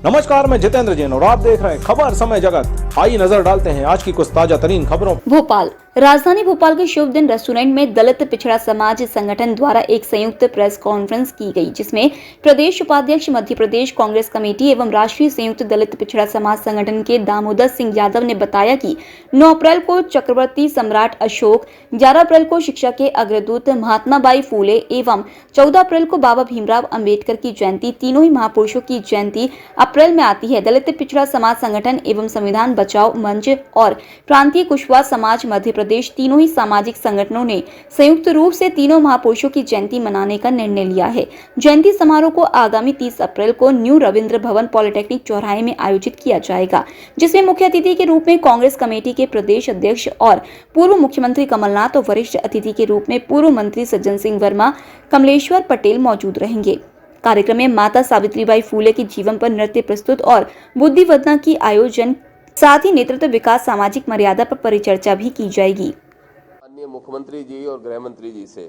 नमस्कार, मैं जितेंद्र जैन और आप देख रहे हैं खबर समय जगत। आइए नजर डालते हैं आज की कुछ ताजा तरीन खबरों। भोपाल। राजधानी भोपाल के शुभ दिन रेस्टोरेंट में दलित पिछड़ा समाज संगठन द्वारा एक संयुक्त प्रेस कॉन्फ्रेंस की गई, जिसमें प्रदेश उपाध्यक्ष मध्य प्रदेश कांग्रेस कमेटी एवं राष्ट्रीय संयुक्त दलित पिछड़ा समाज संगठन के दामोदर सिंह यादव ने बताया कि 9 अप्रैल को चक्रवर्ती सम्राट अशोक, 11 अप्रैल को शिक्षा के अग्रदूत महात्मा बाई फूले एवं 14 अप्रैल को बाबा भीमराव अंबेडकर की जयंती, तीनों ही महापुरुषों की जयंती अप्रैल में आती है। दलित पिछड़ा समाज संगठन एवं संविधान बचाओ मंच और प्रांतीय कुशवाहा समाज मध्य प्रदेश, तीनों ही सामाजिक संगठनों ने संयुक्त रूप से तीनों महापुरुषों की जयंती मनाने का निर्णय लिया है। जयंती समारोह को आगामी 30 अप्रैल को न्यू रविंद्र भवन पॉलिटेक्निक चौराहे में आयोजित किया जाएगा, जिसमें मुख्य अतिथि के रूप में कांग्रेस कमेटी के प्रदेश अध्यक्ष और पूर्व मुख्यमंत्री कमलनाथ और वरिष्ठ अतिथि के रूप में पूर्व मंत्री सज्जन सिंह वर्मा, कमलेश्वर पटेल मौजूद रहेंगे। कार्यक्रम में माता सावित्रीबाई फूले के जीवन पर नृत्य प्रस्तुत और बुद्धिवंदना की आयोजन, साथ ही नेतृत्व विकास, सामाजिक मर्यादा पर परिचर्चा भी की जाएगी। माननीय मुख्यमंत्री जी और गृह मंत्री जी से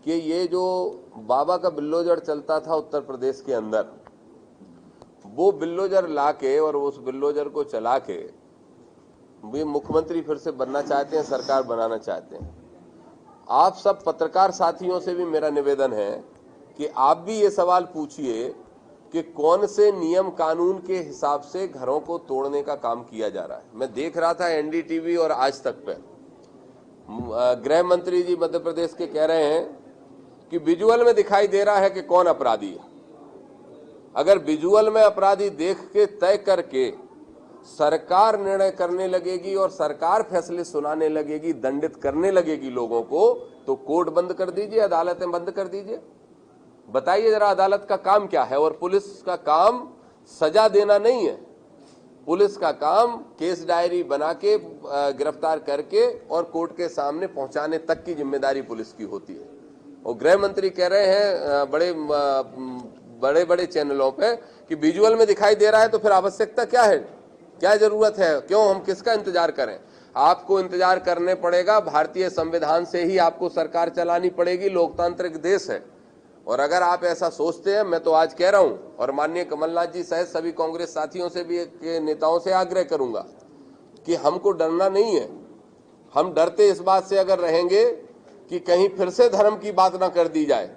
कि ये जो बाबा का बिल्लोजर चलता था उत्तर प्रदेश के अंदर, वो बिल्लोजर लाके और उस बिल्लोजर को चला के वे मुख्यमंत्री फिर से बनना चाहते हैं, सरकार बनाना चाहते हैं। आप सब पत्रकार साथियों से भी मेरा निवेदन है कि आप भी ये सवाल पूछिए कि कौन से नियम कानून के हिसाब से घरों को तोड़ने का काम किया जा रहा है। मैं देख रहा था एनडीटीवी और आज तक पे गृह मंत्री जी मध्य प्रदेश के कह रहे हैं कि विजुअल में दिखाई दे रहा है कि कौन अपराधी है। अगर विजुअल में अपराधी देख के तय करके सरकार निर्णय करने लगेगी और सरकार फैसले सुनाने लगेगी, दंडित करने लगेगी लोगों को, तो कोर्ट बंद कर दीजिए, अदालतें बंद कर दीजिए। बताइए जरा अदालत का काम क्या है। और पुलिस का काम सजा देना नहीं है, पुलिस का काम केस डायरी बना के गिरफ्तार करके और कोर्ट के सामने पहुंचाने तक की जिम्मेदारी पुलिस की होती है। और गृह मंत्री कह रहे हैं बड़े बड़े चैनलों पे कि विजुअल में दिखाई दे रहा है, तो फिर आवश्यकता क्या है, क्या जरूरत है, क्यों हम किसका इंतजार करें। आपको इंतजार करने पड़ेगा, भारतीय संविधान से ही आपको सरकार चलानी पड़ेगी, लोकतांत्रिक देश है। और अगर आप ऐसा सोचते हैं, मैं तो आज कह रहा हूं और माननीय कमलनाथ जी सहित सभी कांग्रेस साथियों से भी के नेताओं से आग्रह करूंगा कि हमको डरना नहीं है। हम डरते इस बात से अगर रहेंगे कि कहीं फिर से धर्म की बात ना कर दी जाए,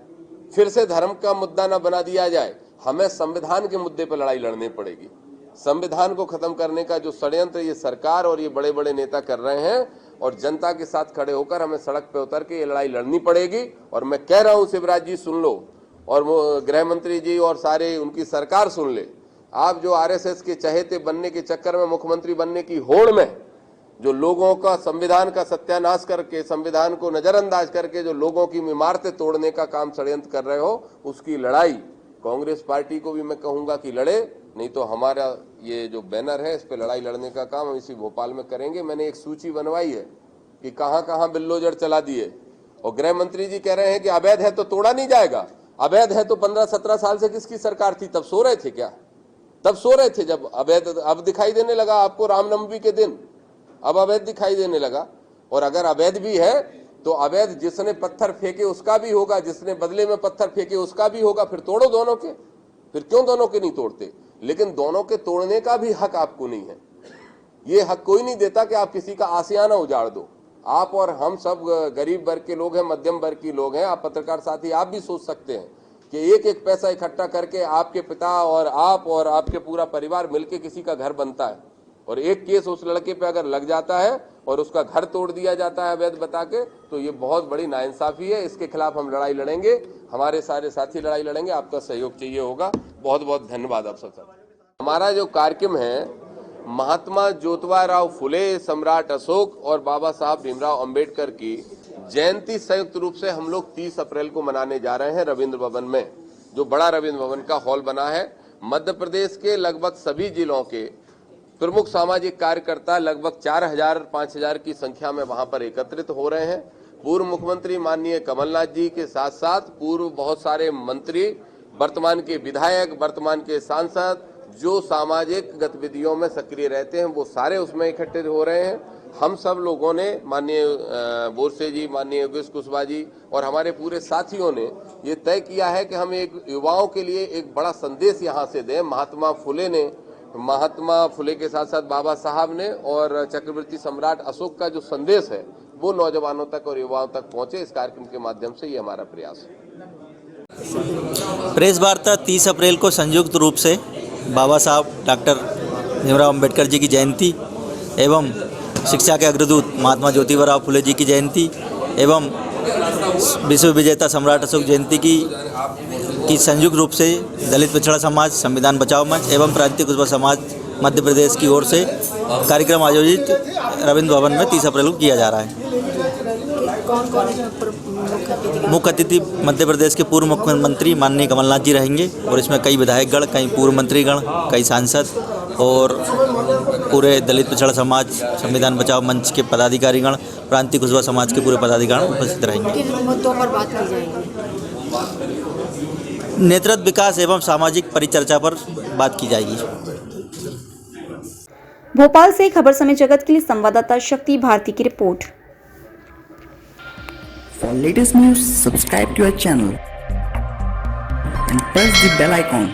फिर से धर्म का मुद्दा ना बना दिया जाए। हमें संविधान के मुद्दे पर लड़ाई लड़नी पड़ेगी। संविधान को खत्म करने का जो षड्यंत्र ये सरकार और ये बड़े बड़े नेता कर रहे हैं, और जनता के साथ खड़े होकर हमें सड़क पे उतर के ये लड़ाई लड़नी पड़ेगी। और मैं कह रहा हूं शिवराज जी सुन लो, और वो गृह मंत्री जी और सारे उनकी सरकार सुन ले। आप जो आरएसएस के चहेते बनने के चक्कर में, मुख्यमंत्री बनने की होड़ में जो लोगों का संविधान का सत्यानाश करके, संविधान को नजरअंदाज करके जो लोगों की इमारतें तोड़ने का काम षड्यंत्र कर रहे हो, उसकी लड़ाई कांग्रेस पार्टी को भी मैं कहूंगा कि लड़े। नहीं तो हमारा ये जो बैनर है इस पे लड़ाई लड़ने का काम हम इसी भोपाल में करेंगे। मैंने एक सूची बनवाई है कि कहां कहां बिल्लोजर चला दिए। और गृह मंत्री जी कह रहे हैं कि अवैध है तो तोड़ा नहीं जाएगा। अवैध है तो 15-17 साल से किसकी सरकार थी, तब सो रहे थे क्या? तब सो रहे थे जब अवैध अब दिखाई देने लगा आपको रामनवमी के दिन, अब अवैध दिखाई देने लगा। और अगर अवैध भी है तो अवैध जिसने पत्थर फेंके उसका भी होगा, जिसने बदले में पत्थर फेंके उसका भी होगा। फिर तोड़ो दोनों के, फिर क्यों दोनों के नहीं तोड़ते? लेकिन दोनों के तोड़ने का भी हक आपको नहीं है। ये हक कोई नहीं देता कि आप किसी का आशियाना उजाड़ दो। आप और हम सब गरीब वर्ग के लोग हैं, मध्यम वर्ग के लोग हैं। आप पत्रकार साथी आप भी सोच सकते हैं कि एक एक पैसा इकट्ठा करके आपके पिता और आप और आपके पूरा परिवार मिलके किसी का घर बनता है, और एक केस उस लड़के पे अगर लग जाता है और उसका घर तोड़ दिया जाता है अवैध बता के, तो ये बहुत बड़ी नाइंसाफी है। इसके खिलाफ हम लड़ाई लड़ेंगे, हमारे सारे साथी लड़ाई लड़ेंगे। आपका सहयोग चाहिए होगा। बहुत बहुत धन्यवाद आप सब। हमारा जो कार्यक्रम है, महात्मा ज्योतिबा फुले, सम्राट अशोक और बाबा साहब भीमराव अंबेडकर की जयंती संयुक्त रूप से हम लोग 30 अप्रैल को मनाने जा रहे हैं रविंद्र भवन में, जो बड़ा रविंद्र भवन का हॉल बना है। मध्य प्रदेश के लगभग सभी जिलों के प्रमुख सामाजिक कार्यकर्ता लगभग 4000-5000 की संख्या में वहां पर एकत्रित हो रहे हैं। पूर्व मुख्यमंत्री माननीय कमलनाथ जी के साथ साथ पूर्व बहुत सारे मंत्री, वर्तमान के विधायक, वर्तमान के सांसद जो सामाजिक गतिविधियों में सक्रिय रहते हैं, वो सारे उसमें इकट्ठे हो रहे हैं। हम सब लोगों ने, माननीय बोरसे जी, माननीय योगेश कुशवाहा जी और हमारे पूरे साथियों ने ये तय किया है कि हम एक युवाओं के लिए एक बड़ा संदेश यहाँ से दें। महात्मा फुले के साथ साथ बाबा साहब ने और चक्रवर्ती सम्राट अशोक का जो संदेश है वो नौजवानों तक और युवाओं तक पहुंचे। इस कार्यक्रम के माध्यम से ये हमारा प्रयास है। प्रेस वार्ता 30 अप्रैल को संयुक्त रूप से बाबा साहब डॉक्टर भीमराव अंबेडकर जी की जयंती एवं शिक्षा के अग्रदूत महात्मा ज्योतिबा फुले जी की जयंती एवं विश्व विजेता सम्राट अशोक जयंती की संयुक्त रूप से दलित पिछड़ा समाज, संविधान बचाओ मंच एवं प्रांतीय कुशवाहा समाज मध्य प्रदेश की ओर से कार्यक्रम आयोजित रविंद्र भवन में 30 अप्रैल को किया जा रहा है। मुख्य अतिथि मध्य प्रदेश के पूर्व मुख्यमंत्री माननीय कमलनाथ जी रहेंगे और इसमें कई विधायकगण, कई पूर्व मंत्रीगण, कई सांसद और पूरे दलित पिछड़ा समाज, संविधान बचाओ मंच के पदाधिकारीगण, प्रांतीय कुशवाहा समाज के पूरे पदाधिकारी उपस्थित रहेंगे। किन मुद्दों पर बात की जाएगी? नेतृत्व विकास एवं सामाजिक परिचर्चा पर बात की जाएगी। भोपाल से खबर समय जगत के लिए संवाददाता शक्ति भारती की report. For latest news, subscribe to our channel and press the bell icon.